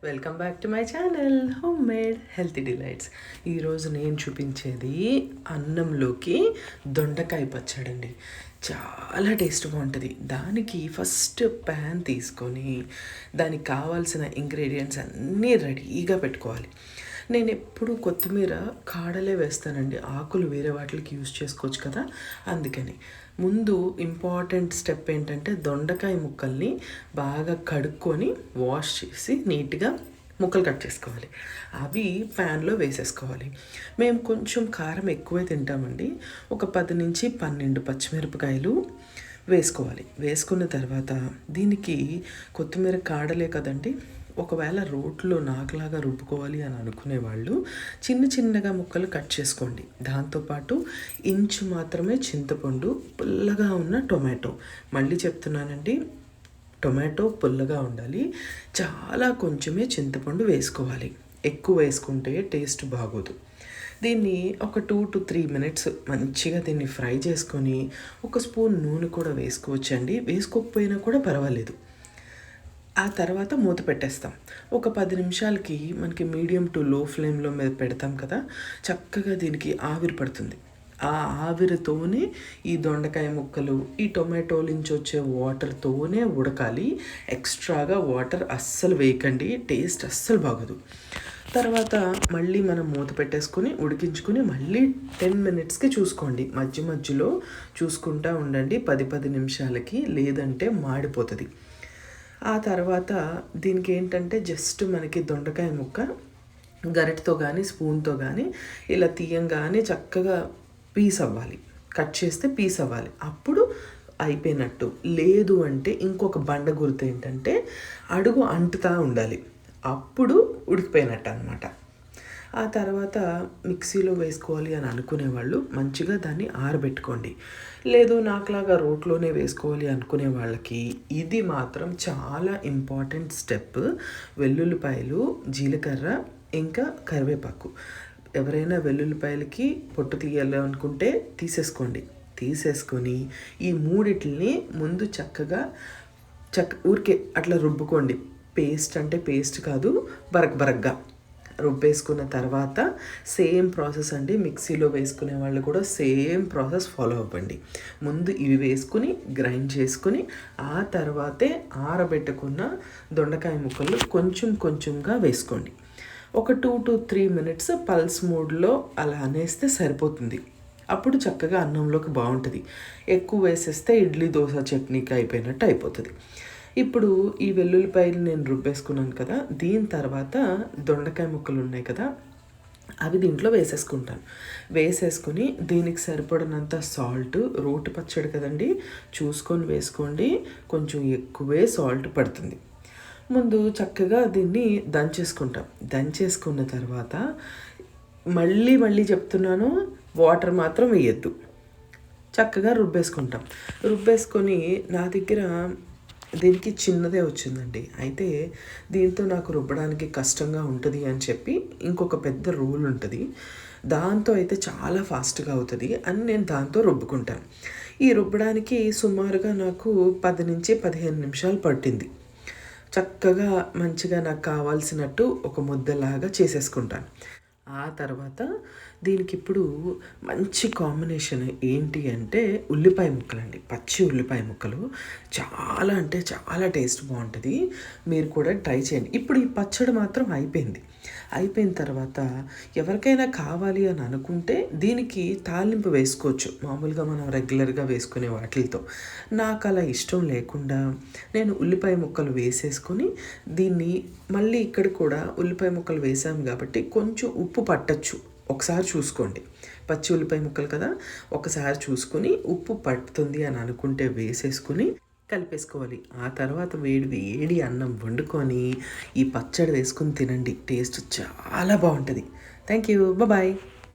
Welcome back to my channel home made healthy delights. ఈరోజు నేను చూపించేది అన్నంలోకి దొండకాయ పచ్చడి అండి. చాలా టేస్ట్గా ఉంటుంది. దానికి ఫస్ట్ ప్యాన్ తీసుకొని దానికి కావాల్సిన ఇంగ్రీడియంట్స్ అన్నీ రెడీగా పెట్టుకోవాలి. నేను ఎప్పుడు కొత్తిమీర కాడలే వేస్తానండి, ఆకులు వేరే వాటికి యూజ్ చేసుకోవచ్చు కదా, అందుకని ముందు ఇంపార్టెంట్ స్టెప్ ఏంటంటే దొండకాయ ముక్కల్ని బాగా కడుక్కొని వాష్ చేసి నీట్గా ముక్కలు కట్ చేసుకోవాలి. అవి ప్యాన్లో వేసేసుకోవాలి. మేము కొంచెం కారం ఎక్కువే తింటామండి. ఒక 10 నుంచి 12 పచ్చిమిరపకాయలు వేసుకోవాలి. వేసుకున్న తర్వాత దీనికి కొత్తిమీర కాడలే కదండి, ఒకవేళ రోట్లో నాకులాగా రుబ్బుకోవాలి అని అనుకునేవాళ్ళు చిన్న చిన్నగా ముక్కలు కట్ చేసుకోండి. దాంతోపాటు ఇంచు మాత్రమే చింతపండు, పుల్లగా ఉన్న టొమాటో, మళ్ళీ చెప్తున్నానండి టొమాటో పుల్లగా ఉండాలి, చాలా కొంచెమే చింతపండు వేసుకోవాలి. ఎక్కువ వేసుకుంటే టేస్ట్ బాగోదు. దీన్ని ఒక 2 to 3 minutes మంచిగా దీన్ని ఫ్రై చేసుకొని ఒక స్పూన్ నూనె కూడా వేసుకోవచ్చండి, వేసుకోకపోయినా కూడా పర్వాలేదు. ఆ తర్వాత మూత పెట్టేస్తాం. ఒక 10 నిమిషాలకి మనకి మీడియం టు లో ఫ్లేమ్లో మీద పెడతాం కదా, చక్కగా దీనికి ఆవిరి పడుతుంది. ఆ ఆవిరితోనే ఈ దొండకాయ ముక్కలు ఈ టొమాటో నుంచి వచ్చే వాటర్తోనే ఉడకాలి. ఎక్స్ట్రాగా వాటర్ అస్సలు వేయకండి, టేస్ట్ అస్సలు బాగోదు. తర్వాత మళ్ళీ మనం మూత పెట్టేసుకుని ఉడికించుకుని మళ్ళీ 10 minutesకి చూసుకోండి. మధ్య మధ్యలో చూసుకుంటూ ఉండండి 10 నిమిషాలకి, లేదంటే మాడిపోతుంది. ఆ తర్వాత దీనికి ఏంటంటే జస్ట్ మనకి దొండకాయ ముక్క గరిటతో కానీ స్పూన్తో కానీ ఇలా తీయంగానే చక్కగా పీస్ అవ్వాలి, కట్ చేస్తే పీస్ అవ్వాలి, అప్పుడు అయిపోయినట్టు. లేదు అంటే ఇంకొక బండ గుర్తు ఏంటంటే అడుగు అంటుతూ ఉండాలి, అప్పుడు ఉడికిపోయినట్టు అనమాట. ఆ తర్వాత మిక్సీలో వేసుకోవాలి అని అనుకునేవాళ్ళు మంచిగా దాన్ని ఆరబెట్టుకోండి. లేదు నాకులాగా రోట్లోనే వేసుకోవాలి అనుకునే వాళ్ళకి ఇది మాత్రం చాలా ఇంపార్టెంట్ స్టెప్. వెల్లుల్లిపాయలు, జీలకర్ర, ఇంకా కరివేపాకు. ఎవరైనా వెల్లుల్లిపాయలకి పొట్టు తీయాలి అనుకుంటే తీసేసుకొని ఈ మూడిటిని ముందు చక్కగా ఊరికే అట్లా రుబ్బుకోండి. పేస్ట్ అంటే పేస్ట్ కాదు, బరగ్గా రుబ్బేసుకున్న తర్వాత సేమ్ ప్రాసెస్ అండి, మిక్సీలో వేసుకునే వాళ్ళు కూడా సేమ్ ప్రాసెస్ ఫాలో అవ్వండి. ముందు ఇవి వేసుకుని గ్రైండ్ చేసుకుని ఆ తర్వాతే ఆరబెట్టుకున్న దొండకాయ ముక్కలు కొంచెంగా వేసుకోండి. ఒక 2 to 3 minutes పల్స్ మోడ్లో అలా అనేస్తే సరిపోతుంది. అప్పుడు చక్కగా అన్నంలోకి బాగుంటుంది. ఎక్కువ వేసేస్తే ఇడ్లీ, దోశ, చట్నీకి అయిపోయినట్టు అయిపోతుంది. ఇప్పుడు ఈ వెల్లుల్లిపాయలు నేను రుబ్బేసుకున్నాను కదా, దీని తర్వాత దొండకాయ ముక్కలు ఉన్నాయి కదా, అవి దీంట్లో వేసేసుకుని దీనికి సరిపడినంత సాల్ట్, రోటి పచ్చడి కదండి చూసుకొని వేసుకోండి, కొంచెం ఎక్కువే సాల్ట్ పడుతుంది. ముందు చక్కగా దీన్ని దంచేసుకున్న తర్వాత మళ్ళీ చెప్తున్నాను, వాటర్ మాత్రం వేయద్దు. చక్కగా రుబ్బేసుకొని నా దగ్గర దీనికి చిన్నదే వచ్చిందండి, అయితే దీంతో నాకు రుబ్బడానికి కష్టంగా ఉంటుంది అని చెప్పి ఇంకొక పెద్ద రోల్ ఉంటుంది, దాంతో అయితే చాలా ఫాస్ట్గా అవుతుంది అని నేను దాంతో రుబ్బుకుంటాను. ఈ రుబ్బడానికి సుమారుగా నాకు 10 నుంచి 15 నిమిషాలు పట్టింది. చక్కగా మంచిగా నాకు కావాల్సినట్టు ఒక ముద్దలాగా చేసేసుకుంటాను. ఆ తర్వాత దీనికి ఇప్పుడు మంచి కాంబినేషన్ ఏంటి అంటే ఉల్లిపాయ ముక్కలండి, పచ్చి ఉల్లిపాయ ముక్కలు. చాలా అంటే చాలా టేస్ట్ బాగుంటుంది, మీరు కూడా ట్రై చేయండి. ఇప్పుడు ఈ పచ్చడి మాత్రం అయిపోయిన తర్వాత ఎవరికైనా కావాలి అని అనుకుంటే దీనికి తాలింపు వేసుకోవచ్చు, మామూలుగా మనం రెగ్యులర్గా వేసుకునే వాటితో. నాకు అలా ఇష్టం లేకుండా నేను ఉల్లిపాయ ముక్కలు వేసేసుకొని దీన్ని మళ్ళీ ఇక్కడ కూడా ఉల్లిపాయ ముక్కలు వేసాము కాబట్టి కొంచెం ఉప్పు పట్టచ్చు, ఒకసారి చూసుకోండి. పచ్చి ఉల్లిపాయ ముక్కలు కదా, ఒకసారి చూసుకొని ఉప్పు పడుతుంది అని అనుకుంటే వేసేసుకుని కలిపేసుకోవాలి. ఆ తర్వాత వేడి అన్నం వండుకొని ఈ పచ్చడి వేసుకుని తినండి, టేస్ట్ చాలా బాగుంటుంది. Thank you, bye.